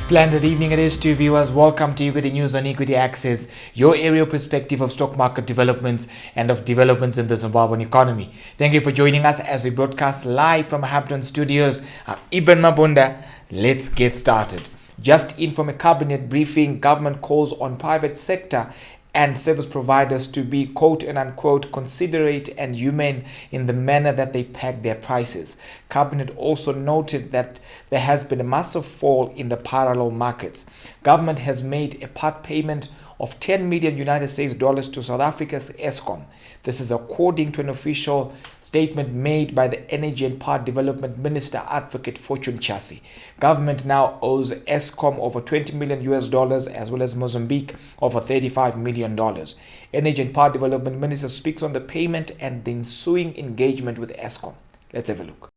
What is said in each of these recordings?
Splendid evening it is to viewers. Welcome to Equity News on Equity Access, your aerial perspective of stock market developments and of developments in the Zimbabwean economy. Thank you for joining us as we broadcast live from Hampton Studios. I'm Ibn Mabunda. Let's get started. Just in from a cabinet briefing, government calls on private sector and service providers to be quote and unquote considerate and humane in the manner that they peg their prices. Cabinet also noted that there has been a massive fall in the parallel markets. Government has made a part payment of 10 million United States dollars to South Africa's Eskom. This is according to an official statement made by the Energy and Power Development Minister Advocate Fortune Chassi. Government now owes Eskom over 20 million US dollars as well as Mozambique over 35 million dollars. Energy and Power Development Minister speaks on the payment and the ensuing engagement with Eskom. Let's have a look.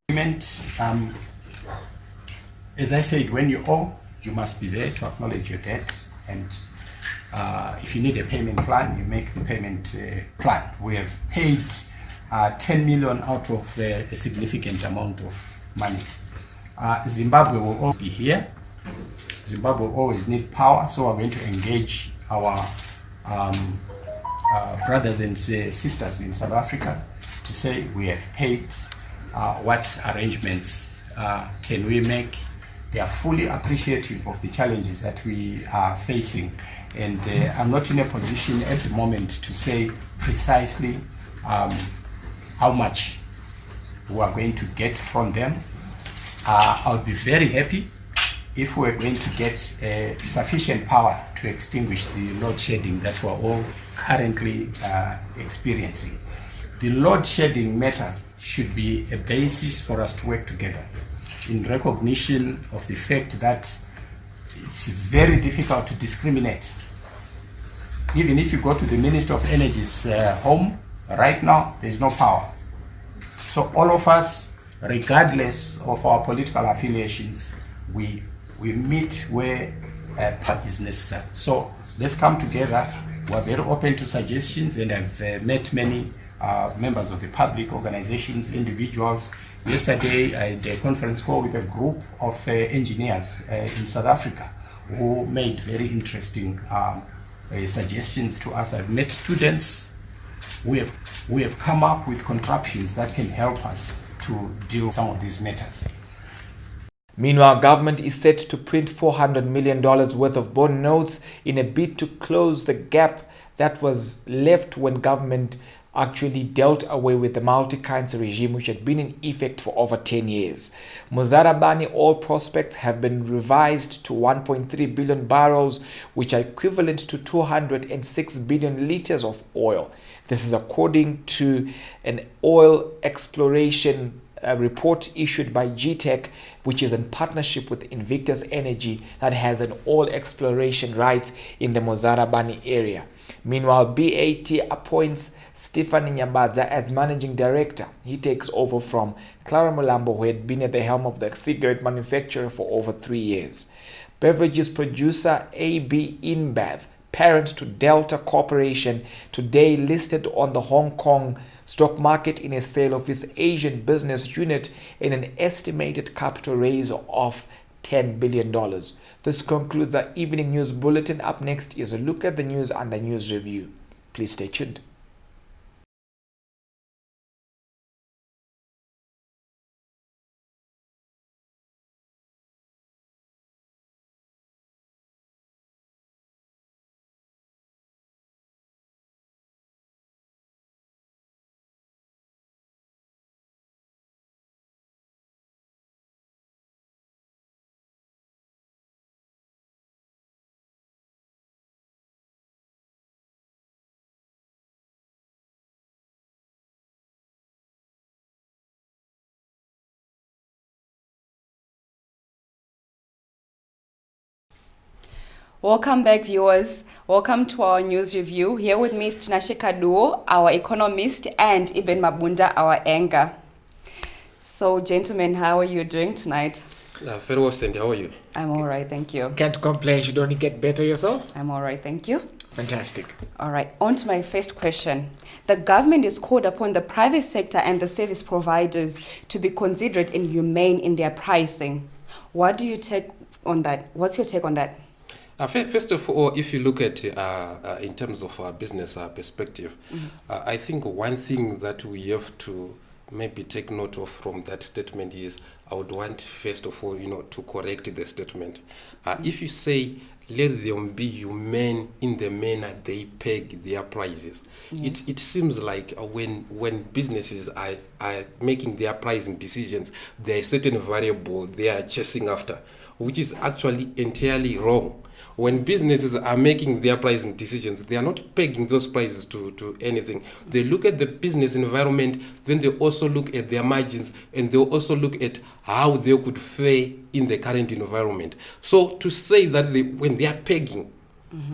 As I said, when you owe, you must be there to acknowledge your debt, and if you need a payment plan, you make the payment plan. We have paid 10 million out of a significant amount of money. Zimbabwe will always be here. Zimbabwe will always need power, so we're going to engage our brothers and sisters in South Africa to say we have paid, what arrangements can we make. They are fully appreciative of the challenges that we are facing. And I'm not in a position at the moment to say precisely how much we are going to get from them. I would be very happy if we're going to get sufficient power to extinguish the load shedding that we're all currently experiencing. The load shedding matter should be a basis for us to work together in recognition of the fact that it's very difficult to discriminate. Even if you go to the Minister of Energy's home, right now, there's no power. So all of us, regardless of our political affiliations, we meet where power is necessary. So let's come together. We're very open to suggestions, and I've met many members of the public, organizations, individuals. Yesterday, I had a conference call with a group of engineers in South Africa who made very interesting suggestions to us. I've met students. We have come up with contraptions that can help us to deal with some of these matters. Meanwhile, government is set to print $400 million worth of bond notes in a bid to close the gap that was left when government actually dealt away with the multi-currency regime which had been in effect for over 10 years. Muzarabani oil prospects have been revised to 1.3 billion barrels, which are equivalent to 206 billion liters of oil. This is according to an oil exploration report issued by GTEC, which is in partnership with Invictus Energy that has an oil exploration rights in the Mozarabani area. Meanwhile, BAT appoints Stephanie Nyambadza as managing director. He takes over from Clara Mulambo, who had been at the helm of the cigarette manufacturer for over 3 years. Beverages producer AB InBev, parent to Delta Corporation, today listed on the Hong Kong stock market in a sale of its Asian business unit in an estimated capital raise of $10 billion. This concludes our evening news bulletin. Up next is a look at the news under News Review. Please stay tuned. Welcome back, viewers. Welcome to our news review. Here with me is Tinashe Kaduo, our economist, and Ibn Mabunda, our anchor. So, gentlemen, how are you doing tonight? Very well, Sandy. How are you? I'm all right, thank you. Can't complain. Should only get better yourself. I'm all right, thank you. Fantastic. All right, on to my first question. The government is called upon the private sector and the service providers to be considerate and humane in their pricing. What do you take on that. What's your take on that? First of all, if you look at in terms of our business perspective, I think one thing that we have to maybe take note of from that statement is I would want first of all, to correct the statement. If you say let them be human in the manner they peg their prices, it seems like when businesses are making their pricing decisions, there are certain variable they are chasing after, which is actually entirely wrong. When businesses are making their pricing decisions, they are not pegging those prices to anything. They look at the business environment, then they also look at their margins, and they also look at how they could fare in the current environment. So to say that when they are pegging,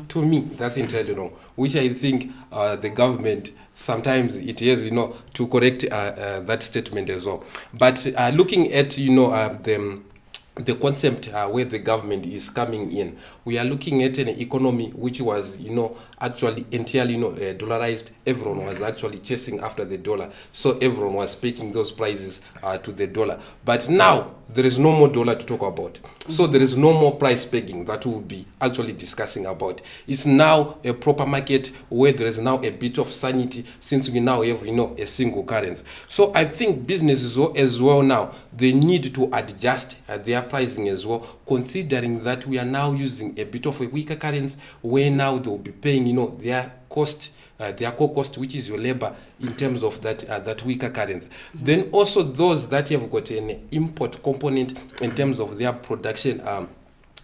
to me, that's entirely wrong, which I think the government sometimes it has, to correct that statement as well. But looking at, the concept where the government is coming in, we are looking at an economy which was, actually entirely, dollarized. Everyone was actually chasing after the dollar, so everyone was picking those prices to the dollar. But now there is no more dollar to talk about, so there is no more price pegging that we will be actually discussing about. It's now a proper market where there is now a bit of sanity, since we now have, a single currency. So I think businesses as well now, they need to adjust their pricing as well, considering that we are now using a bit of a weaker currency, where now they will be paying, their cost, their core cost, which is your labor, in terms of that weaker currency. Then also those that have got an import component in terms of their production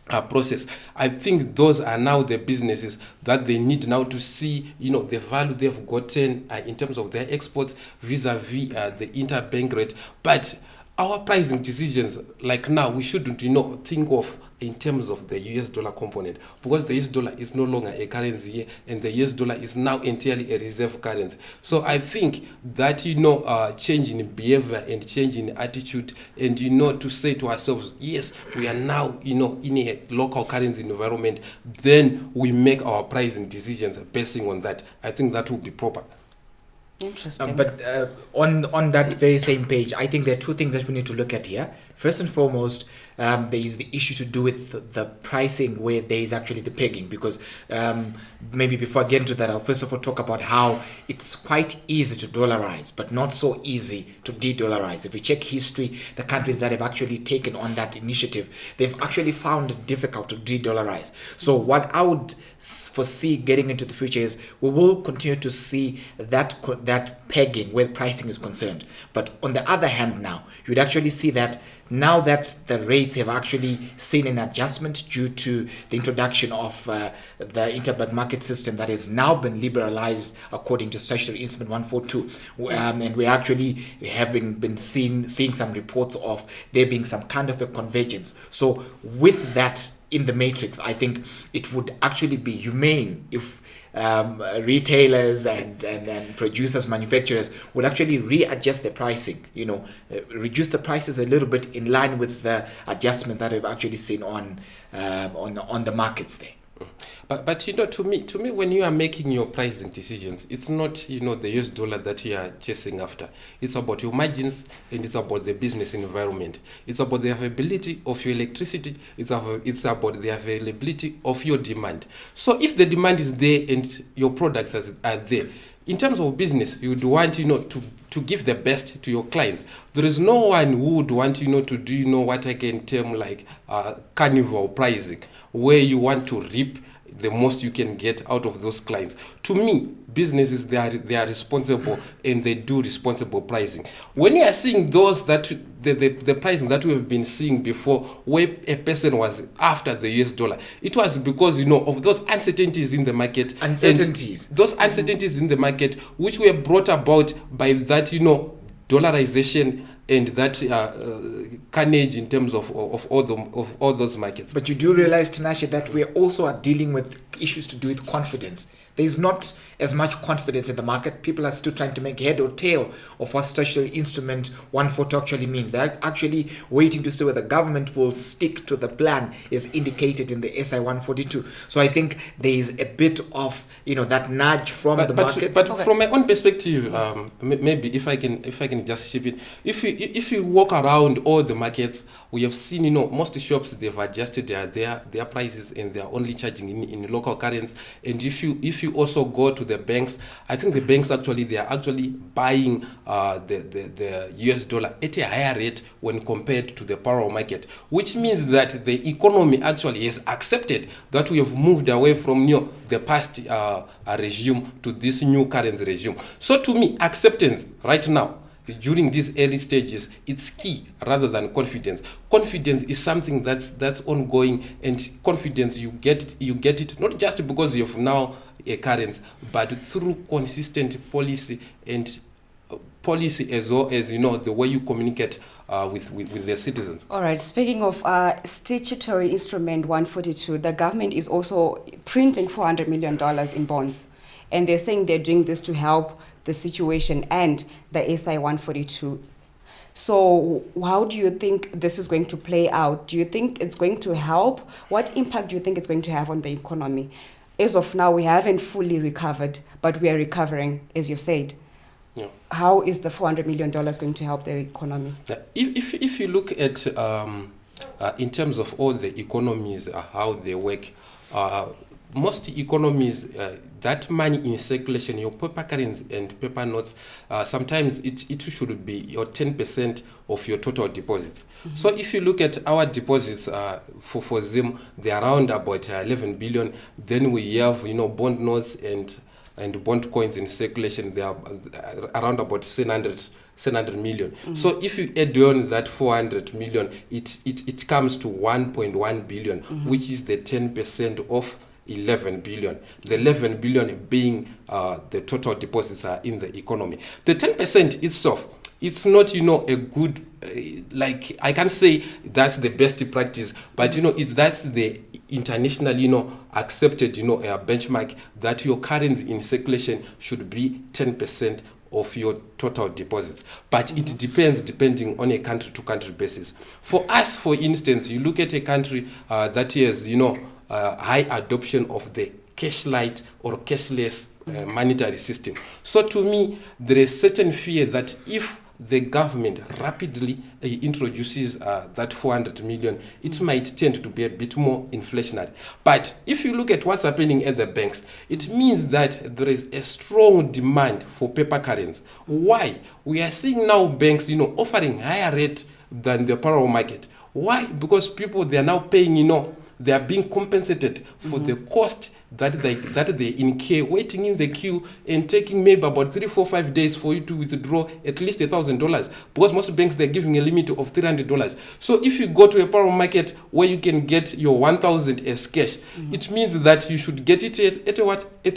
process, I think those are now the businesses that they need now to see, the value they've gotten in terms of their exports vis-a-vis the interbank rate. But our pricing decisions, like now, we shouldn't, think of in terms of the US dollar component, because the US dollar is no longer a currency here, and the US dollar is now entirely a reserve currency. So I think that, change in behavior and change in attitude, and, to say to ourselves, yes, we are now, in a local currency environment, then we make our pricing decisions basing on that. I think that would be proper. Interesting. But on that very same page, I think there are two things that we need to look at here. First and foremost, there is the issue to do with the pricing, where there is actually the pegging, because maybe before I get into that, I'll first of all talk about how it's quite easy to dollarize, but not so easy to de-dollarize. If we check history, the countries that have actually taken on that initiative, they've actually found it difficult to de-dollarize. So what I would foresee getting into the future is we will continue to see that pegging where pricing is concerned. But on the other hand, now you'd actually see that now that the rates have actually seen an adjustment due to the introduction of the interbank market system that has now been liberalized according to statutory instrument 142, and we actually having been seeing some reports of there being some kind of a convergence. So with that in the matrix, I think it would actually be humane if retailers and producers, manufacturers would actually readjust their pricing, reduce the prices a little bit in line with the adjustment that we've actually seen on the markets there. But to me, when you are making your pricing decisions, it's not the US dollar that you are chasing after. It's about your margins, and it's about the business environment. It's about the availability of your electricity. It's about the availability of your demand. So if the demand is there and your products are there, in terms of business, you would want to give the best to your clients. There is no one who would want to do what I can term like carnival pricing, where you want to reap the most you can get out of those clients. To me, businesses, they are responsible, and they do responsible pricing. When you are seeing those that the pricing that we have been seeing before, where a person was after the US dollar, it was because of those uncertainties in the market. Those uncertainties in the market, which were brought about by that dollarization and that carnage in terms of all those markets. But you do realize, Tinashe, that we also are dealing with issues to do with confidence. There's not as much confidence in the market. People are still trying to make head or tail of what statutory instrument 142 actually means. They're actually waiting to see whether the government will stick to the plan as indicated in the SI 142. So I think there is a bit of that nudge from the markets. But from my own perspective, maybe if I can just chip in, if if you walk around all the markets, we have seen, most shops, they've adjusted their prices, and they're only charging in local currency. And if you also go to the banks, I think the banks they are actually buying the US dollar at a higher rate when compared to the parallel market, which means that the economy actually has accepted that we have moved away from the past regime to this new currency regime. So to me, acceptance right now, during these early stages, it's key rather than confidence. Confidence is something that's ongoing, and confidence you get it not just because you have now a currency, but through consistent policy, and policy as well as the way you communicate with the citizens. All right, speaking of statutory instrument 142, the government is also printing $400 million in bonds, and they're saying they're doing this to help the situation and the SI 142. So how do you think this is going to play out? Do you think it's going to help? What impact do you think it's going to have on the economy? As of now, we haven't fully recovered, but we are recovering, as you said. Yeah. How is the $400 million going to help the economy? If you look at in terms of all the economies, how they work, most economies, that money in circulation, your paper currency and paper notes, sometimes it should be your 10% of your total deposits. Mm-hmm. So if you look at our deposits for Zim, they're around about 11 billion. Then we have bond notes and bond coins in circulation. They are around about 700 million. Mm-hmm. So if you add on that 400 million, it comes to 1.1 billion, mm-hmm. which is the 10% of 11 billion. The 11 billion being the total deposits are in the economy. The 10% itself, it's not a good like I can't say that's the best practice, but that's the internationally accepted benchmark that your currency in circulation should be 10% of your total deposits. But it depends depending on a country to country basis. For us, for instance, you look at a country that has high adoption of the cash light or cashless monetary system. So to me, there is certain fear that if the government rapidly introduces that 400 million, it might tend to be a bit more inflationary. But if you look at what's happening at the banks, it means that there is a strong demand for paper currency. Why? We are seeing now banks, offering higher rate than the parallel market. Why? Because people, they are now paying, they are being compensated for the cost that they incur waiting in the queue and taking maybe about 3, 4, 5 days for you to withdraw at least $1,000, because most banks, they're giving a limit of $300. So if you go to a parallel market where you can get your 1,000 as cash, it means that you should get it at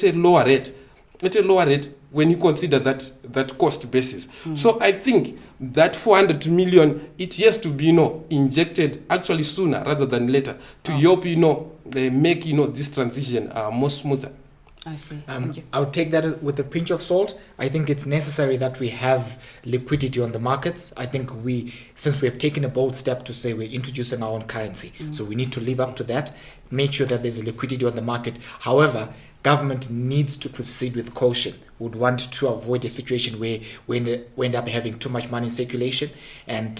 a lower rate. At a lower rate when you consider that cost basis. So I think that 400 million, it has to be injected actually sooner rather than later to help make this transition more smoother. I see. I would take that with a pinch of salt. I think it's necessary that we have liquidity on the markets. I think since we have taken a bold step to say we're introducing our own currency, so we need to live up to that, make sure that there's a liquidity on the market. However, government needs to proceed with caution. Would want to avoid a situation where we end up having too much money in circulation, and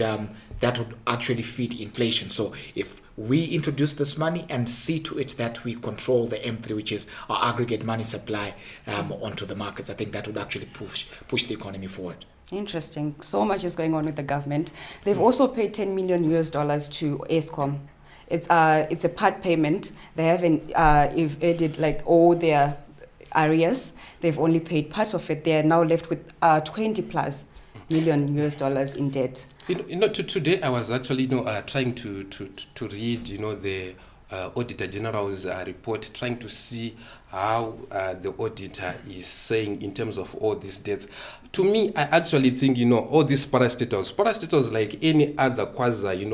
that would actually feed inflation. So if we introduce this money and see to it that we control the M3, which is our aggregate money supply, onto the markets, I think that would actually push the economy forward. Interesting. So much is going on with the government. They've also paid $10 million to Eskom. It's a part payment. They haven't evaded all their areas. They've only paid part of it. They are now left with $20+ million in debt. Today I was actually trying to read the Auditor General's report, trying to see how the auditor is saying in terms of all these debts. To me, I actually think, all these parastatals like any other quasi,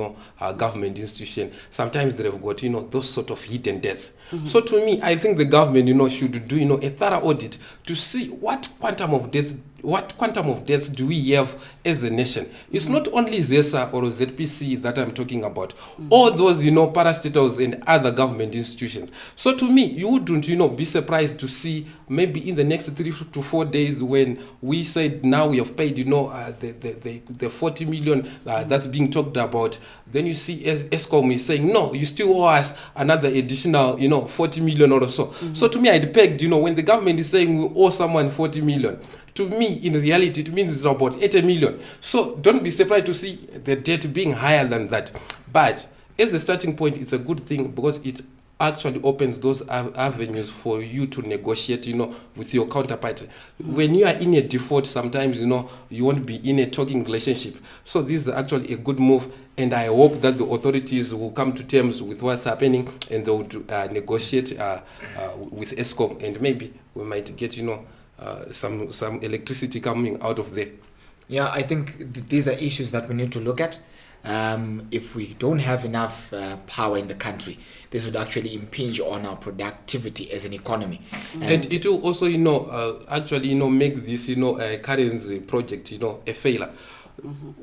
government institution, sometimes they've got, those sort of hidden debts. So to me, I think the government, should do, a thorough audit to see what quantum of debts what quantum of deaths do we have as a nation? It's not only ZESA or ZPC that I'm talking about, all those, parastatals and other government institutions. So to me, you wouldn't, be surprised to see maybe in the next 3 to 4 days when we said now we have paid, the 40 million that's being talked about, then you see ESCOM is saying, no, you still owe us another additional, 40 million or so. So to me, I'd pegged, when the government is saying we owe someone 40 million, to me, in reality, it means it's about 80 million. So don't be surprised to see the debt being higher than that. But as a starting point, it's a good thing because it actually opens those avenues for you to negotiate, with your counterpart. When you are in a default, sometimes, you won't be in a talking relationship. So this is actually a good move, and I hope that the authorities will come to terms with what's happening and they will negotiate with ESCOM, and maybe we might get, some electricity coming out of there. Yeah, I think these are issues that we need to look at. If we don't have enough power in the country, this would actually impinge on our productivity as an economy. And it will also, actually, make this, currency project, a failure.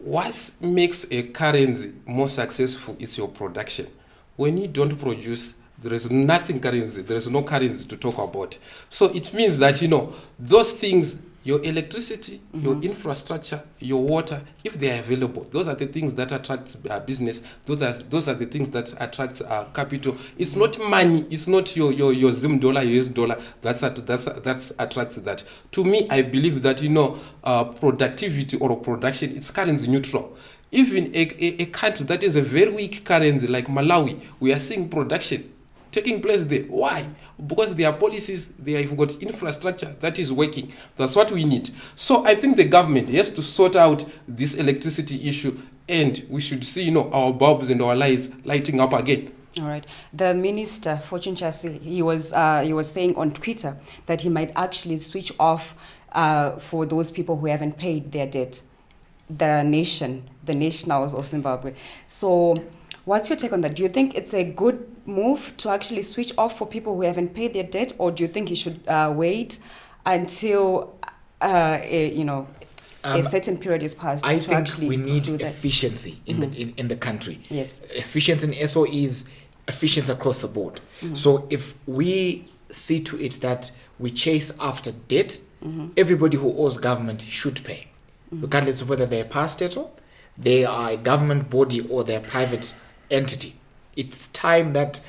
What makes a currency more successful is your production. When you don't produce, there is nothing currency. There is no currency to talk about. So it means that, those things, your electricity, your infrastructure, your water, if they are available, those are the things that attract business. Those are the things that attract capital. It's not money. It's not your Zim dollar, US dollar. That's attracts that. To me, I believe that productivity or production, it's currency neutral. Even a country that is a very weak currency like Malawi, we are seeing production taking place there. Why? Because there are policies, they have got infrastructure that is working. That's what we need. So I think the government has to sort out this electricity issue, and we should see, our bulbs and our lights lighting up again. All right. The minister, Fortune Chassis, he was saying on Twitter that he might actually switch off for those people who haven't paid their debt, the nationals of Zimbabwe. So what's your take on that? Do you think it's a good move to actually switch off for people who haven't paid their debt, or do you think he should wait until a certain period is passed? I to think actually we need do that? efficiency in the country. Yes. Efficiency in SO is efficiency across the board. So if we see to it that we chase after debt, everybody who owes government should pay, regardless of whether they're a parastatal, they are a government body, or they're a private entity. It's time that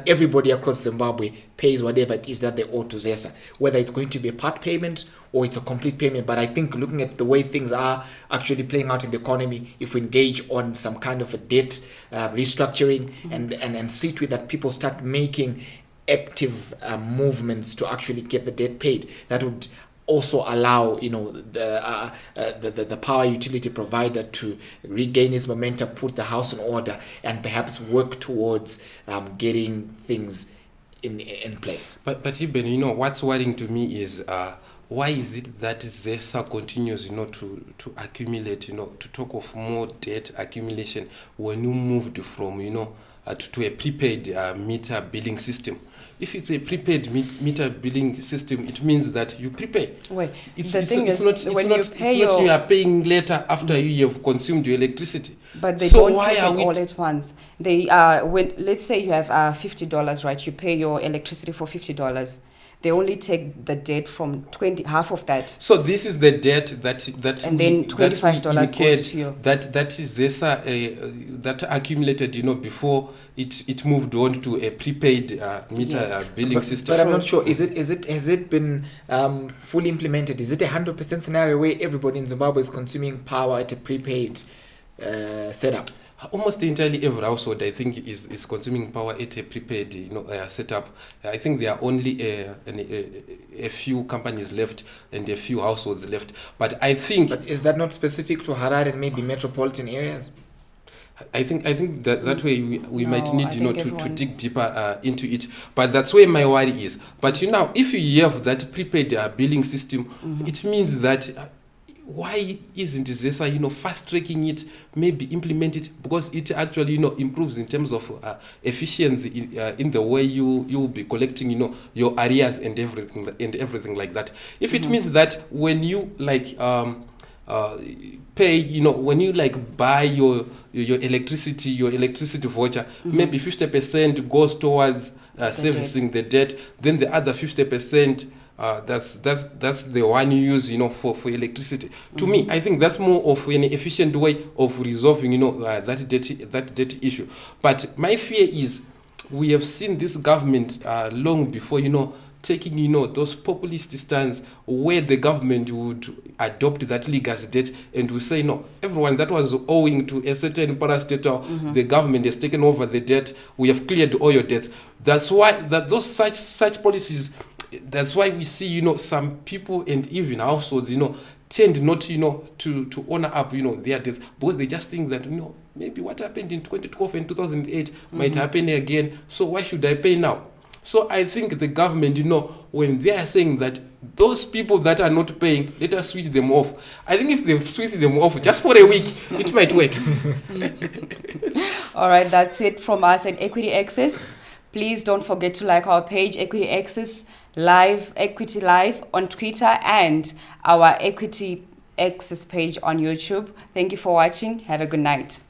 everybody across Zimbabwe pays whatever it is that they owe to ZESA, whether it's going to be a part payment or it's a complete payment. But I think looking at the way things are actually playing out in the economy, if we engage on some kind of a debt restructuring and see to it that people start making active movements to actually get the debt paid, that would also allow the power utility provider to regain its momentum, put the house in order, and perhaps work towards getting things in place. But even what's worrying to me is why is it that ZESA continues to accumulate, to talk of more debt accumulation when you moved from to a prepaid meter billing system? If it's a prepaid meter billing system, it means that you prepay. Wait, it's not you are paying later after you have consumed your electricity. But they don't take it all at once. They let's say you have $50, right? You pay your electricity for $50. They only take the debt from half of that. So this is the debt that and then $25 goes to you. That is ZESA that accumulated, before it moved on to a prepaid meter billing system. But I'm not sure. Has it been fully implemented? Is it 100% scenario where everybody in Zimbabwe is consuming power at a prepaid setup? Almost entirely every household, I think, is consuming power at a prepaid, setup. I think there are only a few companies left and a few households left. But I think. But is that not specific to Harare and maybe metropolitan areas? I think that way we might need to dig deeper into it. But that's where my worry is. But if you have that prepaid billing system, it means that why isn't ZESA, fast tracking it, maybe implement it, because it actually, improves in terms of efficiency in the way you will be collecting, your arrears and everything like that. If it means that when you pay, when you buy your electricity voucher, maybe 50% goes towards servicing the debt, then the other 50%, that's the one you use, for electricity. To me, I think that's more of an efficient way of resolving, that debt issue. But my fear is, we have seen this government long before, taking, those populist stands where the government would adopt that legacy debt and will say, no, everyone that was owing to a certain parastatal, the government has taken over the debt, we have cleared all your debts. That's why such policies, that's why we see, some people and even households, tend not, to honor up, their debts, because they just think that, maybe what happened in 2012 and 2008 might happen again, so why should I pay now? So I think the government, when they are saying that those people that are not paying, let us switch them off. I think if they switch them off just for a week, it might work. All right, that's it from us at Equity Access. Please don't forget to like our page, Equity Access Live, Equity Live on Twitter, and our Equity Access page on YouTube. Thank you for watching. Have a good night.